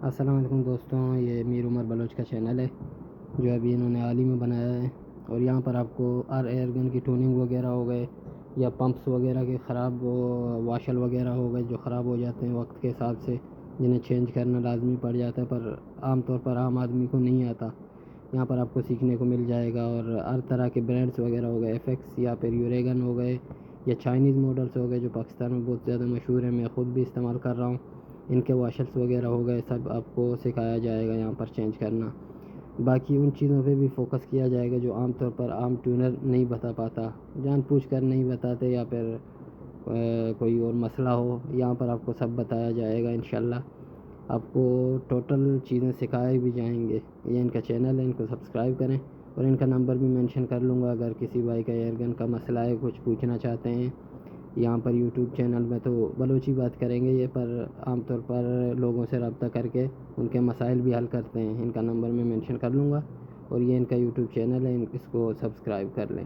السلام علیکم دوستوں، یہ میر عمر بلوچ کا چینل ہے جو ابھی انہوں نے حال ہی میں بنایا ہے، اور یہاں پر آپ کو ہر ایئر گن کی ٹوننگ وغیرہ ہو گئے یا پمپس وغیرہ کے خراب واشل وغیرہ ہو گئے جو خراب ہو جاتے ہیں وقت کے حساب سے، جنہیں چینج کرنا لازمی پڑ جاتا ہے، پر عام طور پر عام آدمی کو نہیں آتا۔ یہاں پر آپ کو سیکھنے کو مل جائے گا، اور ہر طرح کے برانڈس وغیرہ ہو گئے، ایف ایکس یا پھر یوریگن ہو گئے یا چائنیز ماڈلس ہو گئے جو پاکستان میں بہت زیادہ مشہور ہیں، میں خود بھی استعمال کر رہا ہوں۔ ان کے واشرس وغیرہ ہو گئے، سب آپ کو سکھایا جائے گا یہاں پر چینج کرنا۔ باقی ان چیزوں پہ بھی فوکس کیا جائے گا جو عام طور پر عام ٹیونر نہیں بتا پاتا، جان پوچھ کر نہیں بتاتے، یا پھر کوئی اور مسئلہ ہو، یہاں پر آپ کو سب بتایا جائے گا انشاءاللہ۔ آپ کو ٹوٹل چیزیں سکھائی بھی جائیں گے۔ یہ ان کا چینل ہے، ان کو سبسکرائب کریں، اور ان کا نمبر بھی مینشن کر لوں گا اگر کسی بھائی کا ایئر گن کا مسئلہ ہے، کچھ پوچھنا چاہتے ہیں۔ یہاں پر یوٹیوب چینل میں تو بلوچی بات کریں گے یہ، پر عام طور پر لوگوں سے رابطہ کر کے ان کے مسائل بھی حل کرتے ہیں۔ ان کا نمبر میں مینشن کر لوں گا، اور یہ ان کا یوٹیوب چینل ہے، اس کو سبسکرائب کر لیں۔